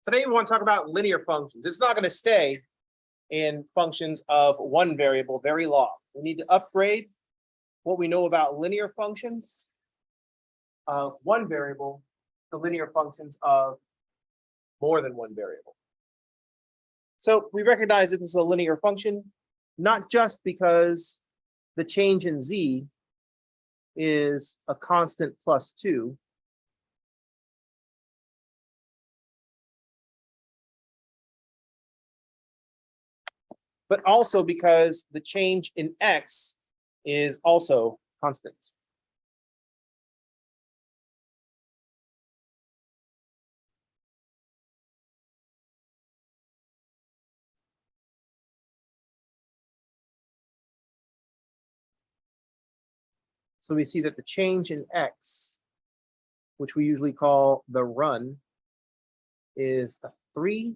Today we want to talk about linear functions. It's not going to stay in functions of one variable very long. We need to upgrade what we know about linear functions of one variable to linear functions of more than one variable. So we recognize that this is a linear function, not just because the change in z is a constant plus 2, but also because the change in x is also constant. So we see that the change in x, which we usually call the run, is a 3,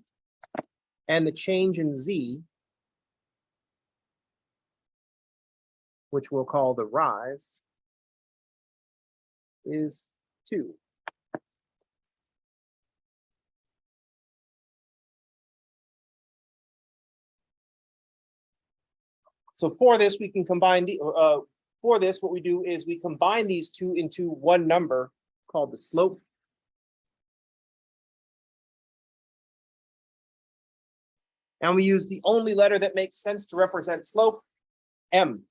and the change in z, which we'll call the rise, is 2. So for this, we can combine the for this, what we do is we combine these two into one number called the slope. And we use the only letter that makes sense to represent slope, m.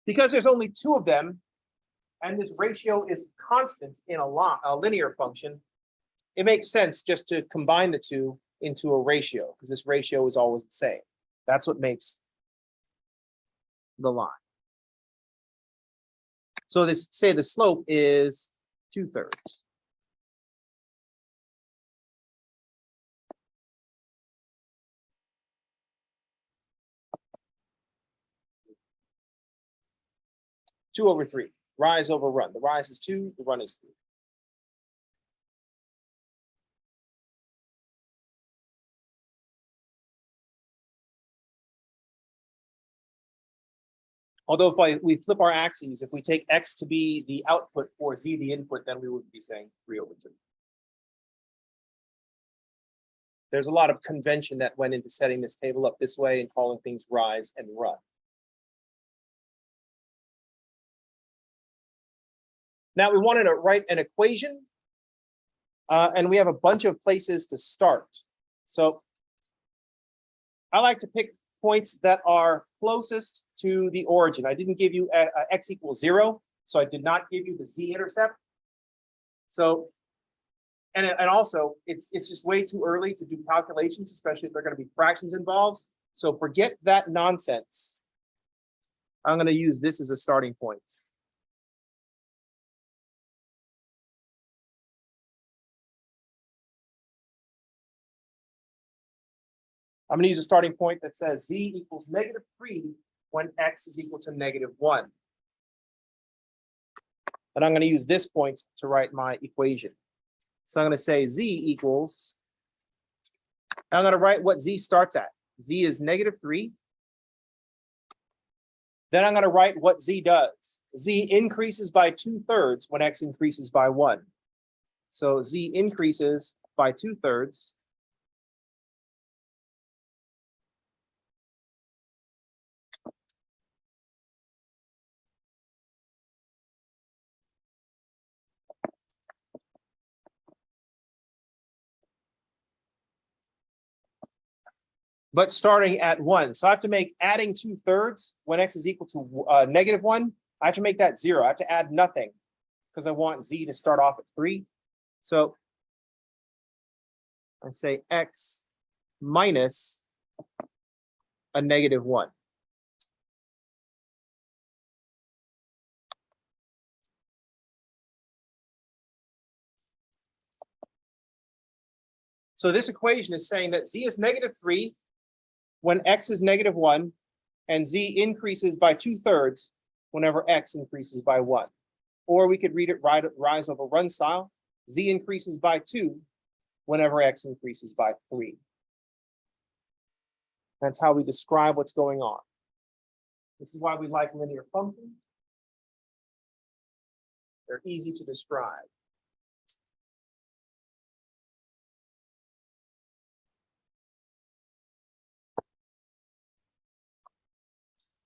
Because there's only 2 of them, and this ratio is constant in a linear function, it makes sense just to combine the two into a ratio, because this ratio is always the same. That's what makes the line. So this, say the slope is 2/3. Two over 3, rise over run. The rise is 2, the run is 3. Although if we flip our axes, if we take x to be the output for z the input, then we would be saying 3 over 2. There's a lot of convention that went into setting this table up this way and calling things rise and run. Now we wanted to write an equation, and we have a bunch of places to start. So I like to pick points that are closest to the origin. I didn't give you x equals 0, so I did not give you the z-intercept. So, and also it's just way too early to do calculations, especially if there are going to be fractions involved. So forget that nonsense. I'm going to use this as a starting point. I'm going to use a starting point that says z equals -3 when x is equal to -1. And I'm going to use this point to write my equation. So I'm going to say z equals, I'm going to write what z starts at. Z is -3. Then I'm going to write what z does. Z increases by 2/3 when x increases by 1. So z increases by 2/3. But starting at 1. So I have to make adding 2/3 when x is equal to -1. I have to make that 0. I have to add nothing because I want z to start off at 3. So I say x minus a -1. So this equation is saying that z is -3 when x is -1, and z increases by 2/3 whenever x increases by 1. Or we could read it rise over run style. Z increases by 2 whenever x increases by 3. That's how we describe what's going on. This is why we like linear functions. They're easy to describe.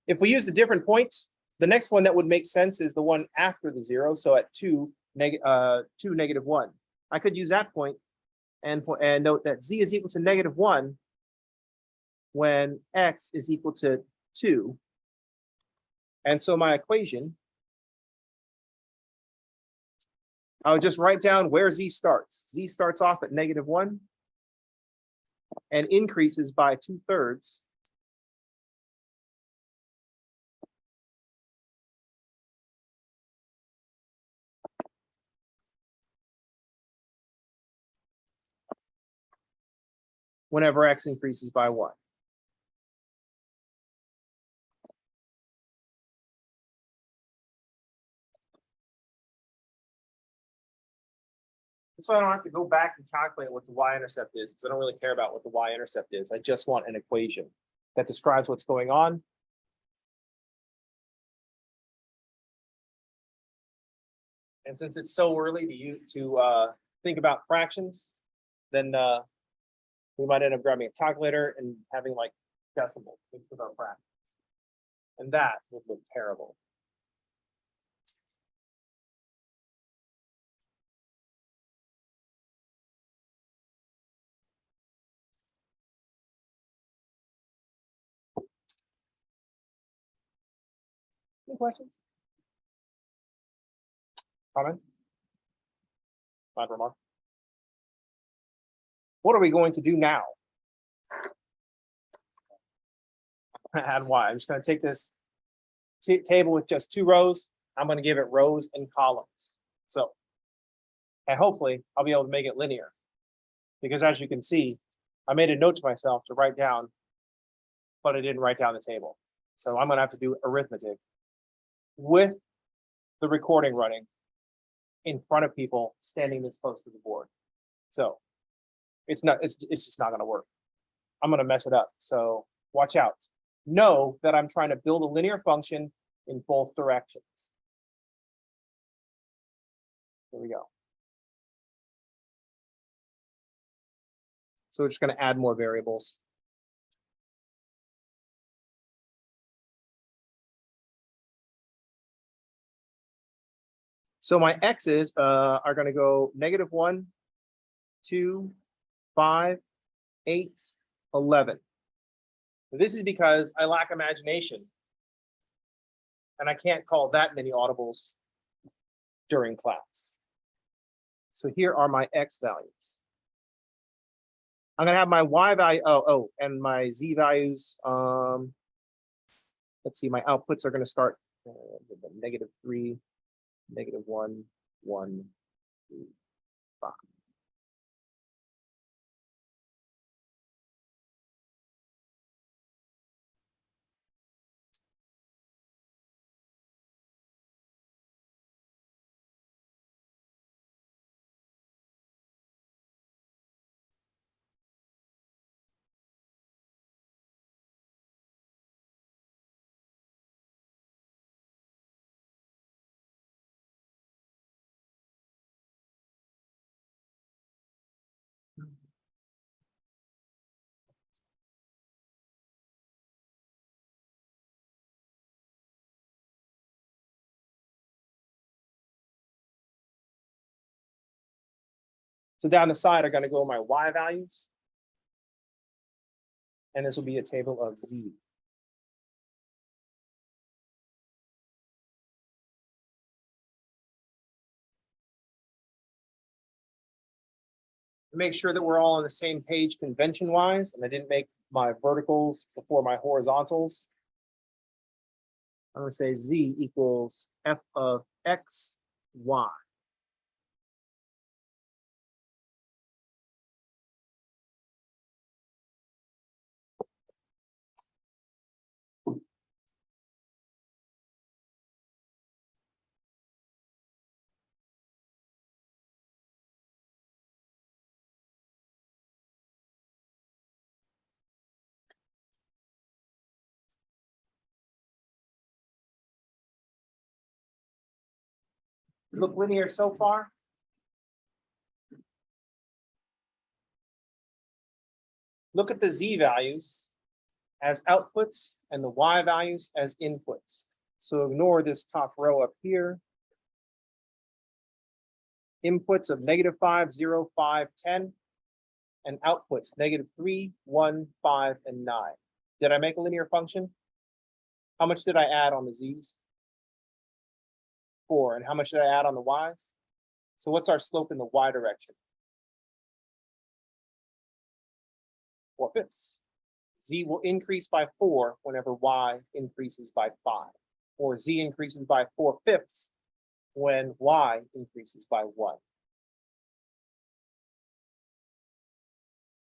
If we use the different points, the next one that would make sense is the one after the 0. So at 2, -1. I could use that point and note that z is equal to -1 when x is equal to 2. And so my equation, I'll just write down where z starts. Z starts off at -1 and increases by 2/3 whenever x increases by 1. So I don't have to go back and calculate what the y-intercept is, because I don't really care about what the y-intercept is. I just want an equation that describes what's going on. And since it's so early to think about fractions, then we might end up grabbing a calculator and having like decimals with our fractions. And that would look terrible. Any questions? Comment? Not remark. What are we going to do now? Add y. I'm just going to take this table with just 2 rows. I'm going to give it rows and columns. So, and hopefully I'll be able to make it linear. Because as you can see, I made a note to myself to write down, but I didn't write down the table. So I'm going to have to do arithmetic with the recording running in front of people standing this close to the board. So it's just not going to work. I'm going to mess it up. So watch out. Know that I'm trying to build a linear function in both directions. Here we go. So we're just going to add more variables. So my x's are going to go -1, 2, 5, 8, 11. This is because I lack imagination. And I can't call that many audibles during class. So here are my x values. I'm going to have my y value, and my z values. Let's see, my outputs are going to start with the -3, -1, 1, 2, 5. So down the side are going to go my y values. And this will be a table of z. Make sure that we're all on the same page convention-wise, and I didn't make my verticals before my horizontals. I'm going to say z equals f of x, y. Look linear so far? Look at the Z values as outputs and the Y values as inputs. So ignore this top row up here. Inputs of -5, 0, 5, 10, and outputs -3, 1, 5, and 9. Did I make a linear function? How much did I add on the Z's? 4. And how much did I add on the Y's? So what's our slope in the Y direction? 4/5. Z will increase by 4 whenever Y increases by 5, or Z increases by 4/5 when Y increases by 1.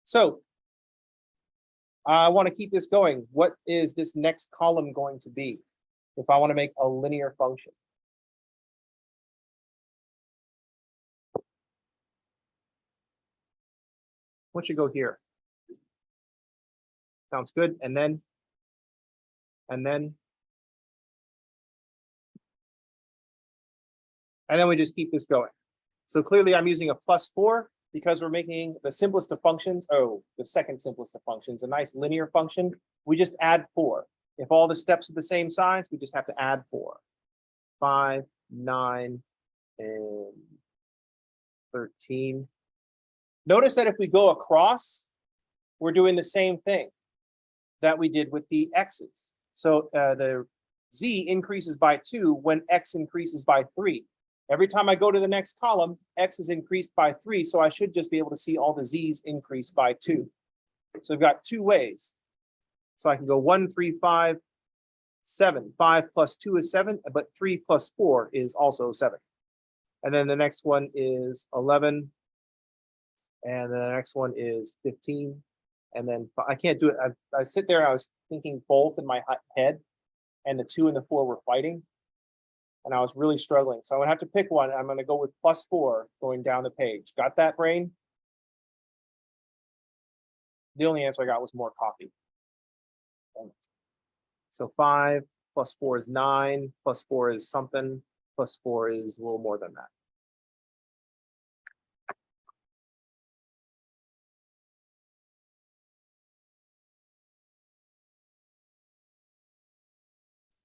So I want to keep this going. What is this next column going to be if I want to make a linear function? What should go here? Sounds good. And then we just keep this going. So clearly I'm using a +4 because we're making the simplest of functions. Oh, the second simplest of functions, a nice linear function. We just add 4. If all the steps are the same size, we just have to add 4. 5, 9, and 13. Notice that if we go across, we're doing the same thing that we did with the x's. So the Z increases by 2 when X increases by 3. Every time I go to the next column, X is increased by 3, so I should just be able to see all the Z's increase by 2. So I've got 2 ways. So I can go 1, 3, 5, 7. 5 plus 2 is 7, but 3 plus 4 is also 7. And then the next one is 11. And the next one is 15. And then I can't do it. I sit there, I was thinking both in my head, and the 2 and the 4 were fighting. And I was really struggling. So I'm gonna have to pick one. I'm gonna go with +4 going down the page. Got that, brain? The only answer I got was more coffee. So 5 plus 4 is 9, plus 4 is something, plus 4 is a little more than that.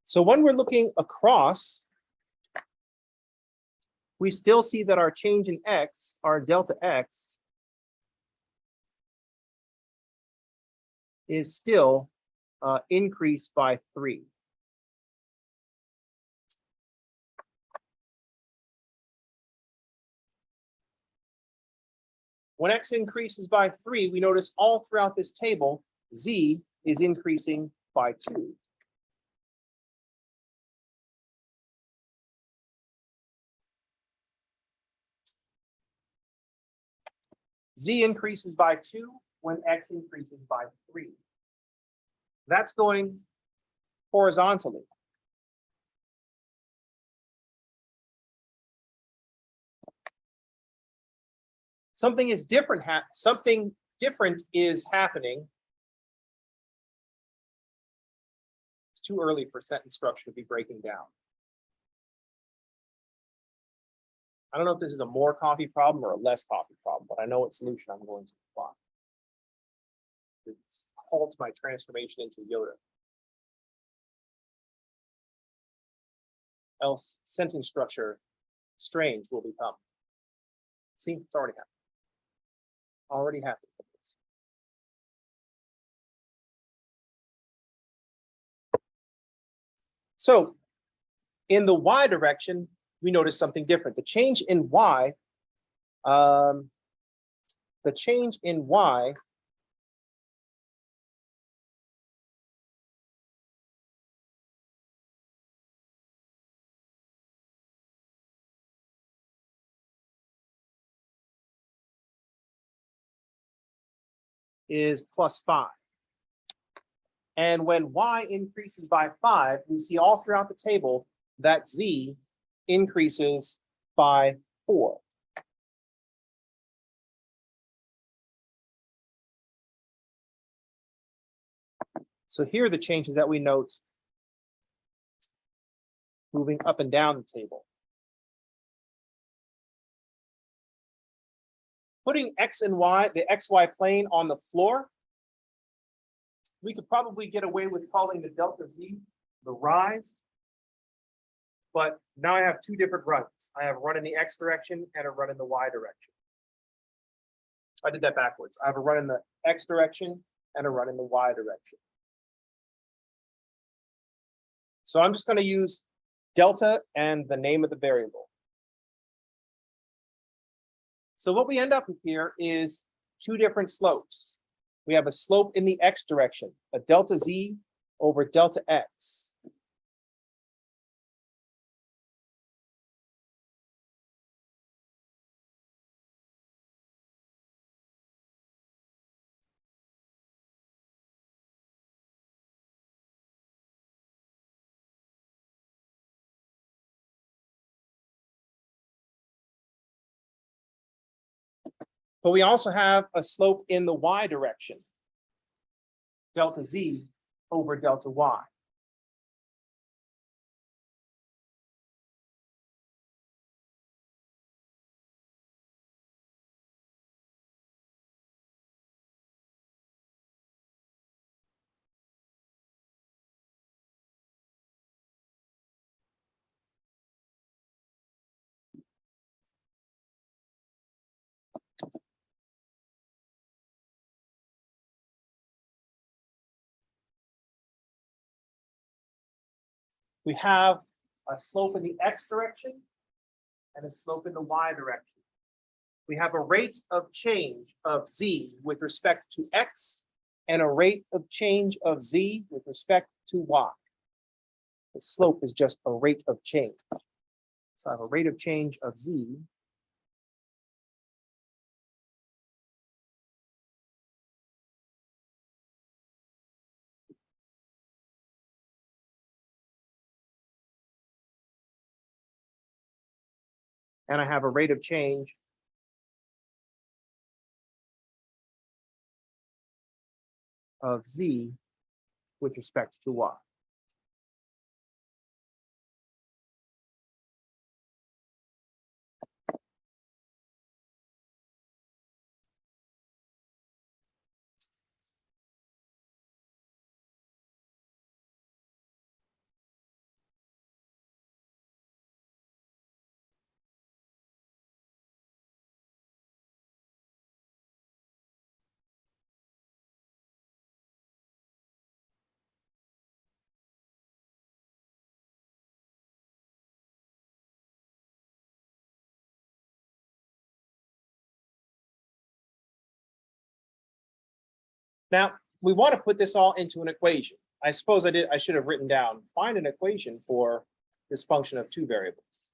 So when we're looking across, we still see that our change in X, our delta X, is still increased by 3. When X increases by 3, we notice all throughout this table, Z is increasing by 2. Z increases by 2 when X increases by 3. That's going horizontally. Something different is happening. It's too early for sentence structure to be breaking down. I don't know if this is a more coffee problem or a less coffee problem, but I know what solution I'm going to apply. It halts my transformation into Yoda. Else sentence structure strange will become. See, it's already happened. Already happened. So in the Y direction, we notice something different. The change in Y, is +5. And when Y increases by 5, we see all throughout the table that Z increases by 4. So here are the changes that we note moving up and down the table. putting X and Y, the XY plane on the floor, we could probably get away with calling the delta Z the rise. But now I have two different runs. I have a run in the X direction and a run in the Y direction. I did that backwards. I have a run in the X direction and a run in the Y direction. So I'm just going to use delta and the name of the variable. So what we end up with here is two different slopes. We have a slope in the X direction, a delta Z over delta X. But we also have a slope in the Y direction, delta Z over delta Y. We have a slope in the X direction and a slope in the Y direction. We have a rate of change of Z with respect to X and a rate of change of Z with respect to Y. The slope is just a rate of change. So I have a rate of change of Z . And I have a rate of change of Z with respect to Y. Now, we want to put this all into an equation. I suppose I should have written down, find an equation for this function of two variables.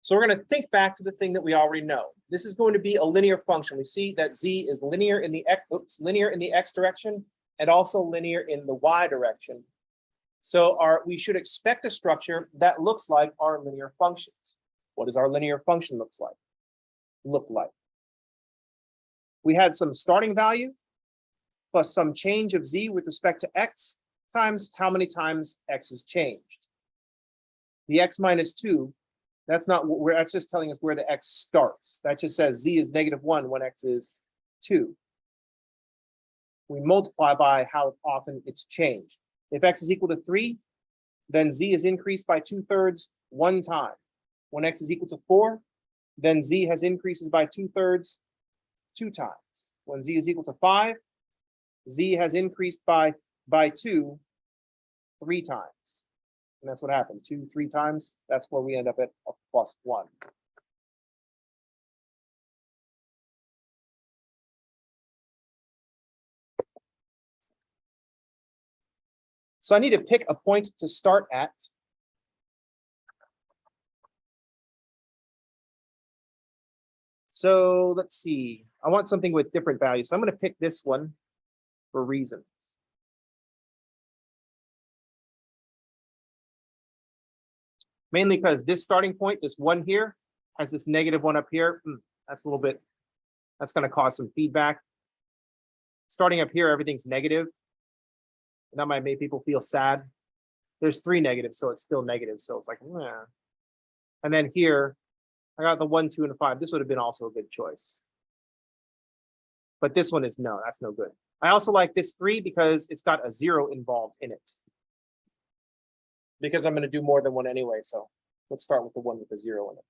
So we're going to think back to the thing that we already know. This is going to be a linear function. We see that Z is linear in the X direction and also linear in the Y direction. So we should expect a structure that looks like our linear functions. What does our linear function look like? We had some starting value plus some change of Z with respect to X times how many times X is changed. The X minus 2, that's just telling us where the X starts. That just says Z is -1 when X is 2. We multiply by how often it's changed. If X is equal to 3, then Z is increased by 2/3 one time. When X is equal to 4, then Z has increases by 2/3 two times. When Z is equal to 5, Z has increased by 2 3 times. And that's what happened, 2 3 times. That's where we end up at a +1. So I need to pick a point to start at. So let's see. I want something with different values. So I'm going to pick this one for reasons. Mainly because this starting point, this 1 here, has this -1 up here. That's a little bit, that's going to cause some feedback. Starting up here, everything's negative. And that might make people feel sad. There's 3 negatives, so it's still negative. So it's like, And then here, I got the 1, 2, and a 5. This would have been also a good choice. But this one is no, that's no good. I also like this 3 because it's got a 0 involved in it. Because I'm going to do more than one anyway, so let's start with the one with the 0 in it.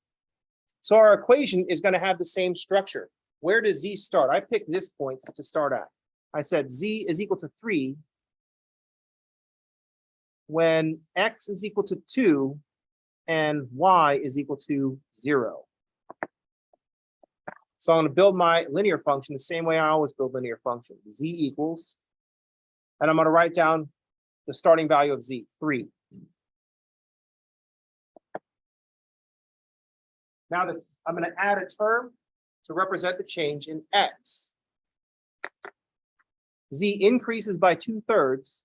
So our equation is going to have the same structure. Where does z start? I picked this point to start at. I said z is equal to 3 when x is equal to 2 and y is equal to 0. So I'm going to build my linear function the same way I always build linear functions. Z equals, and I'm going to write down the starting value of z, 3. Now that I'm going to add a term to represent the change in x. Z increases by 2/3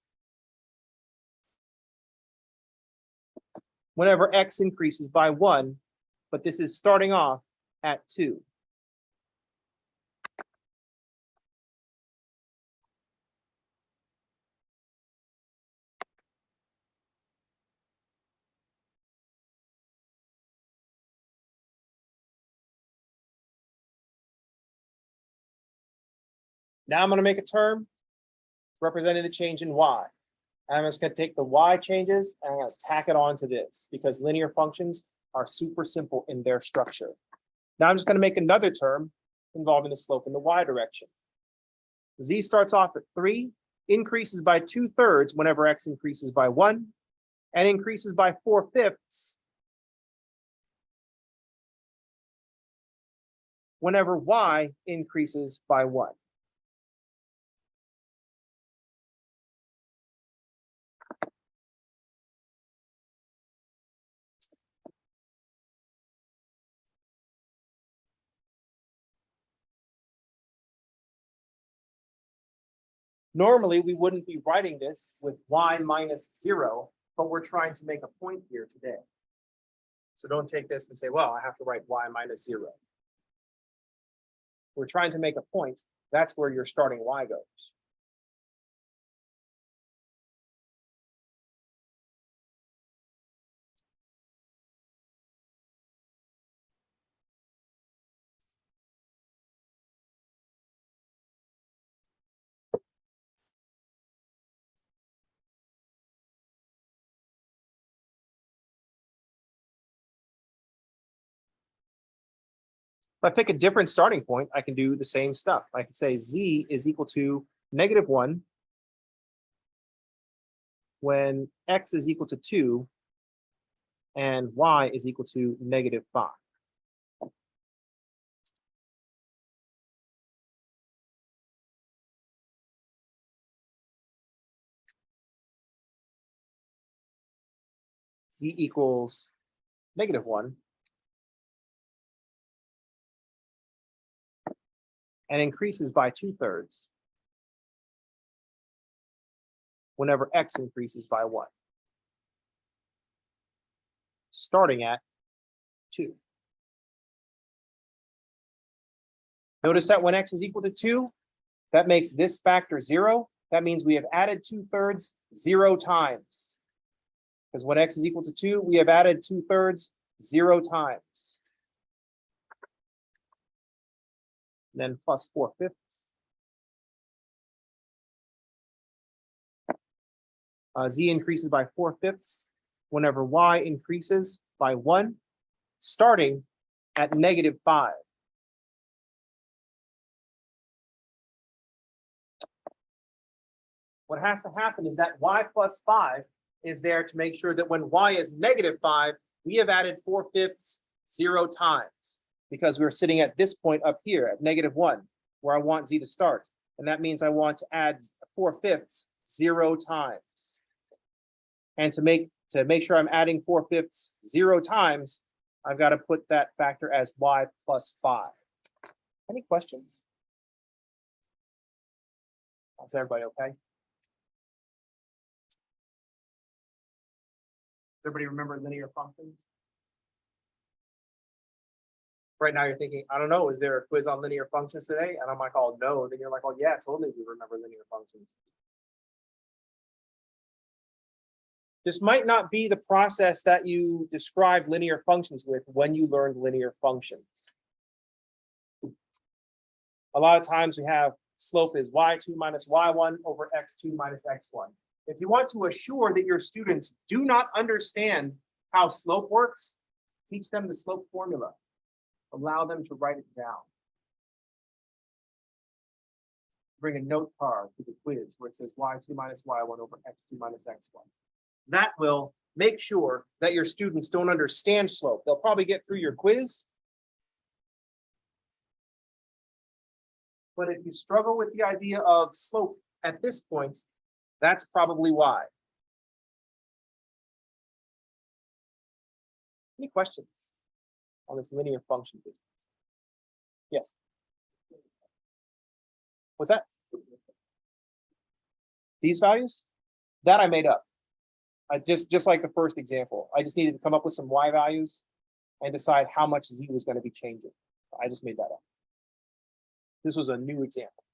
whenever x increases by 1, but this is starting off at 2. Now I'm going to make a term representing the change in y. I'm just going to take the y changes and I'm going to tack it on to this because linear functions are super simple in their structure. Now I'm just going to make another term involving the slope in the y direction. Z starts off at 3, increases by 2/3 whenever x increases by 1, and increases by 4/5 whenever y increases by 1. Normally, we wouldn't be writing this with y minus 0, but we're trying to make a point here today. So don't take this and say, well, I have to write y minus 0. We're trying to make a point. That's where your starting y goes. If I pick a different starting point, I can do the same stuff. I can say z is equal to -1 when x is equal to 2 and y is equal to -5. Z equals -1 and increases by 2/3 whenever x increases by 1, starting at 2. Notice that when x is equal to 2, that makes this factor 0. That means we have added 2/3 0 times. Because when x is equal to 2, we have added 2/3 0 times. And then plus 4/5. Z increases by 4/5 whenever y increases by 1, starting at -5. What has to happen is that y plus 5 is there to make sure that when y is -5, we have added 4/5 0 times because we're sitting at this point up here at -1 where I want z to start. And that means I want to add 4/5 0 times. And to make sure I'm adding 4/5 0 times, I've got to put that factor as y plus 5. Any questions? Is everybody okay? Everybody remember linear functions? Right now you're thinking, I don't know, is there a quiz on linear functions today? And I'm like, oh no. And then you're like, oh yeah, totally we remember linear functions. This might not be the process that you described linear functions with when you learned linear functions. A lot of times we have slope is y2 minus y1 over x2 minus x1. If you want to assure that your students do not understand how slope works, teach them the slope formula. Allow them to write it down. Bring a note card to the quiz where it says y2 minus y1 over x2 minus x1. That will make sure that your students don't understand slope. They'll probably get through your quiz. But if you struggle with the idea of slope at this point, that's probably why. Any questions on this linear function business? Yes. What's that? These values? That I made up. I just like the first example. I just needed to come up with some y values and decide how much z was going to be changing. I just made that up. This was a new example.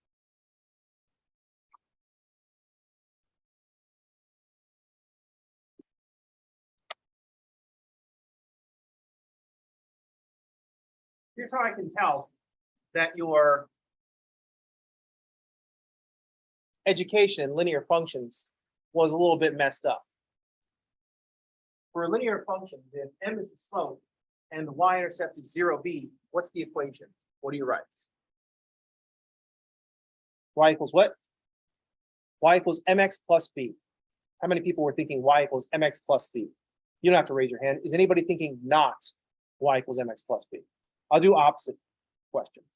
Here's how I can tell that your education in linear functions was a little bit messed up. For a linear function, if m is the slope and the y-intercept is 0b, what's the equation? What do you write? Y equals what? Y equals mx plus b. How many people were thinking y equals mx plus b? You don't have to raise your hand. Is anybody thinking not y equals mx plus b? I'll do opposite questions.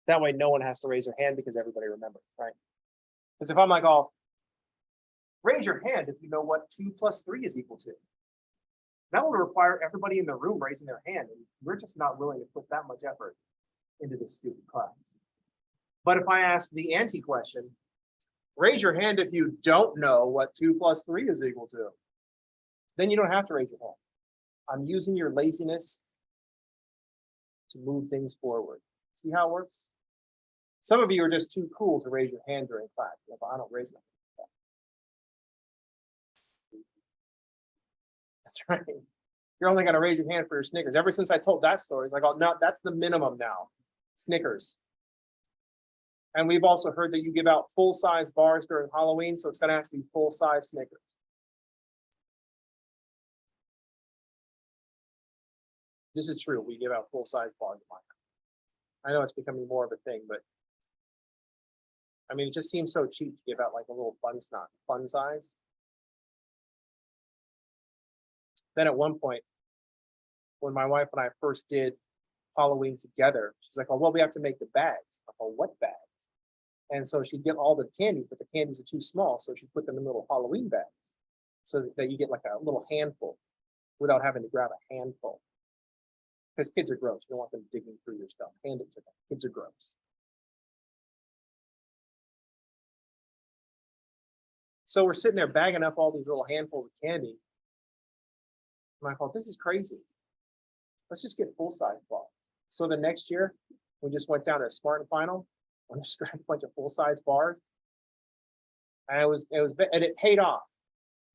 That way no one has to raise their hand because everybody remembers, right? Because if I'm like, oh, raise your hand if you know what 2 plus 3 is equal to. That would require everybody in the room raising their hand, and we're just not willing to put that much effort into this stupid class. But if I ask the anti-question, raise your hand if you don't know what 2 plus 3 is equal to, then you don't have to raise your hand. I'm using your laziness to move things forward. See how it works? Some of you are just too cool to raise your hand during class. If I don't raise my hand. That's right. You're only going to raise your hand for your Snickers. Ever since I told that story, it's like, oh, no, that's the minimum now. Snickers. And we've also heard that you give out full-size bars during Halloween, so it's going to have to be full-size Snickers. This is true. We give out full-size bars. I know it's becoming more of a thing, but I mean, it just seems so cheap to give out like a little fun size. Then at one point, when my wife and I first did Halloween together, she's like, oh, well, we have to make the bags. I'm like, oh, what bags? And so she'd get all the candy, but the candies are too small. So she put them in little Halloween bags so that you get like a little handful without having to grab a handful. Because kids are gross. You don't want them digging through your stuff. Hand it to them. Kids are gross. So we're sitting there bagging up all these little handfuls of candy. And I thought, this is crazy. Let's just get full-size bars. So the next year, we just went down to Smart and Final and just grabbed a bunch of full-size bars. And it paid off.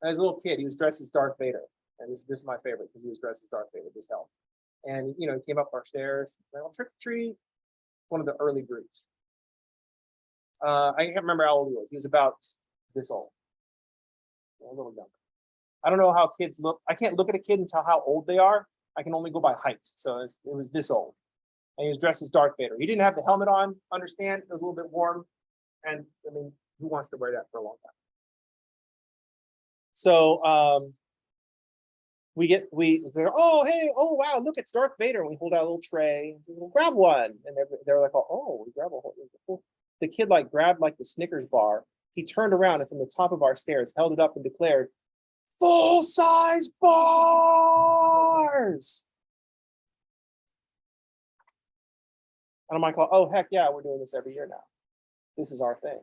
As a little kid, he was dressed as Darth Vader. And this is my favorite because he was dressed as Darth Vader. This helped. And he came up our stairs. Trick or treat. One of the early groups. I can't remember how old he was. He was about this old. A little younger. I don't know how kids look. I can't look at a kid and tell how old they are. I can only go by height. So it was this old. And he was dressed as Darth Vader. He didn't have the helmet on, understand? It was a little bit warm. And I mean, who wants to wear that for a long time? So they're, oh, hey, oh, wow, look, it's Darth Vader. And we hold out a little tray. We'll grab one. And they're like, oh, we grab a whole. The kid like grabbed like the Snickers bar. He turned around and from the top of our stairs, held it up and declared, full-size bars. And I'm like, oh, heck yeah, we're doing this every year now. This is our thing.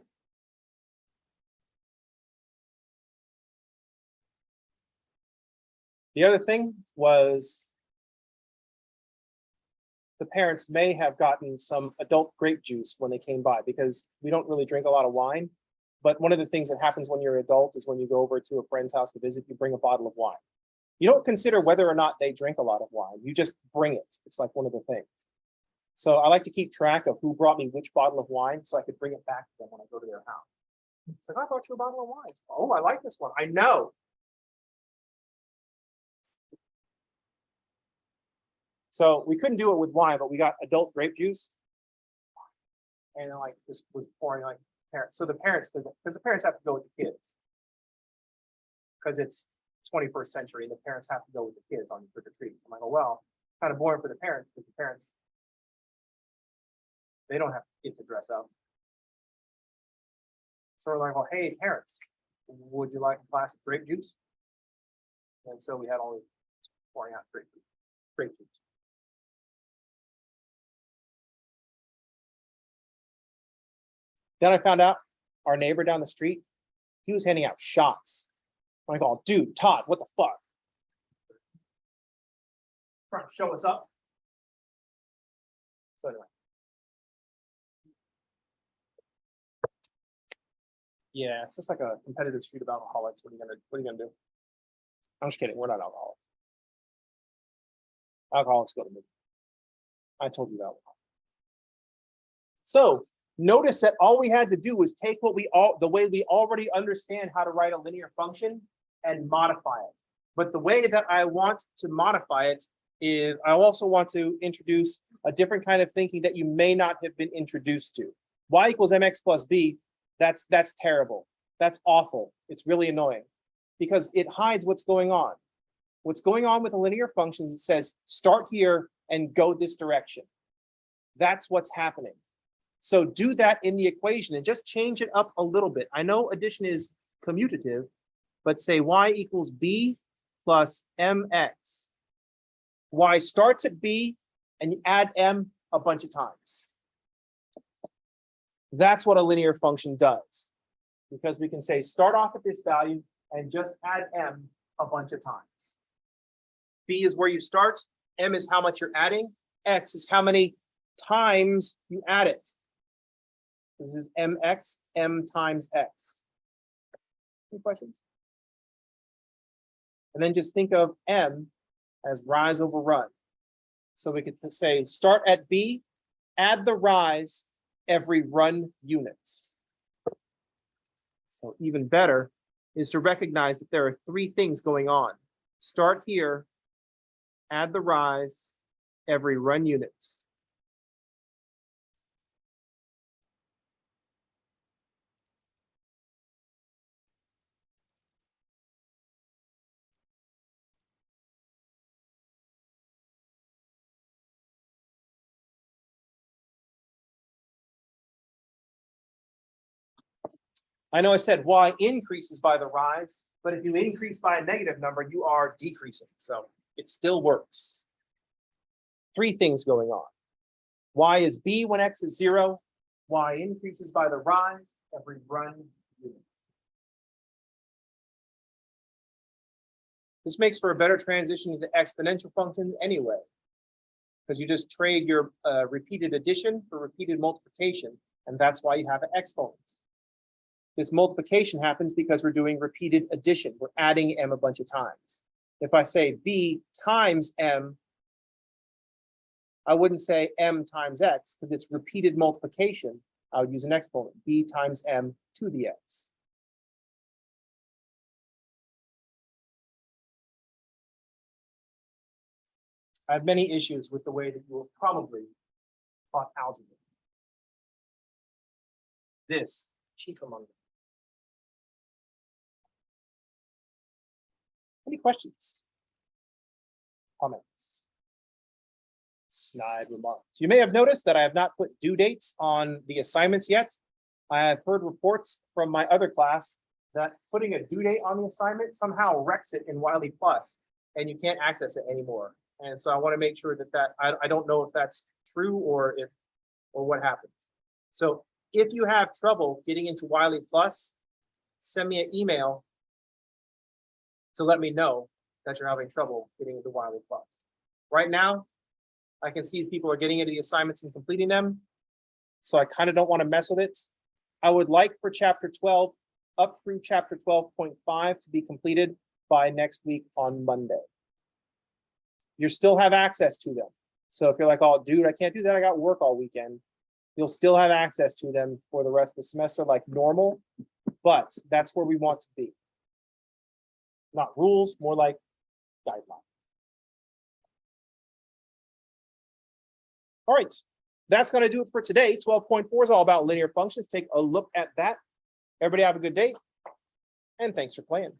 The other thing was the parents may have gotten some adult grape juice when they came by because we don't really drink a lot of wine. But one of the things that happens when you're an adult is when you go over to a friend's house to visit, you bring a bottle of wine. You don't consider whether or not they drink a lot of wine. You just bring it. It's like one of the things. So I like to keep track of who brought me which bottle of wine so I could bring it back to them when I go to their house. It's like, I brought you a bottle of wine. Oh, I like this one. I know. So we couldn't do it with wine, but we got adult grape juice. And like this was pouring like parents. So the parents, because the parents have to go with the kids. Because it's 21st century and the parents have to go with the kids on trick or treats. I'm like, oh, well, kind of boring for the parents because the parents, they don't have to get to dress up. So we're like, well, hey, parents, would you like a glass of grape juice? And so we had all pouring out grape juice. Then I found out our neighbor down the street, he was handing out shots. I'm like, oh, dude, Todd, what the fuck? Trying to show us up. So anyway. Yeah, it's just like a competitive street of alcoholics. What are you gonna do? I'm just kidding. We're not alcoholics. Alcoholics go to me. I told you that. So notice that all we had to do was take the way we already understand how to write a linear function and modify it. But the way that I want to modify it is I also want to introduce a different kind of thinking that you may not have been introduced to. Y equals mx plus b, that's terrible. That's awful. It's really annoying because it hides what's going on. What's going on with a linear function is it says start here and go this direction. That's what's happening. So do that in the equation and just change it up a little bit. I know addition is commutative, but say y equals b plus mx. Y starts at b and you add m a bunch of times. That's what a linear function does. Because we can say start off at this value and just add m a bunch of times. B is where you start, m is how much you're adding, x is how many times you add it. This is mx, m times x. Any questions? And then just think of m as rise over run. So we could say start at b, add the rise every run units. So even better is to recognize that there are three things going on. Start here, add the rise every run units. I know I said y increases by the rise, but if you increase by a negative number, you are decreasing. So it still works. Three things going on. Y is b when x is 0. Y increases by the rise every run unit. This makes for a better transition into exponential functions anyway, because you just trade your repeated addition for repeated multiplication, and that's why you have an exponent. This multiplication happens because we're doing repeated addition. We're adding m a bunch of times. If I say b times m, I wouldn't say m times x because it's repeated multiplication. I would use an exponent, b times m to the x. I have many issues with the way that you will probably taught algebra. This, chief among them. Any questions? Comments? Snide remarks. You may have noticed that I have not put due dates on the assignments yet. I have heard reports from my other class that putting a due date on the assignment somehow wrecks it in Wiley Plus, and you can't access it anymore. And so I want to make sure that I don't know if that's true or what happens. So if you have trouble getting into Wiley Plus, send me an email to let me know that you're having trouble getting into Wiley Plus. Right now, I can see people are getting into the assignments and completing them. So I kind of don't want to mess with it. I would like for chapter 12 up through chapter 12.5 to be completed by next week on Monday. You still have access to them. So if you're like, oh, dude, I can't do that, I got work all weekend, you'll still have access to them for the rest of the semester like normal, but that's where we want to be. Not rules, more like guidelines. All right, that's going to do it for today. 12.4 is all about linear functions. Take a look at that. Everybody have a good day, and thanks for playing.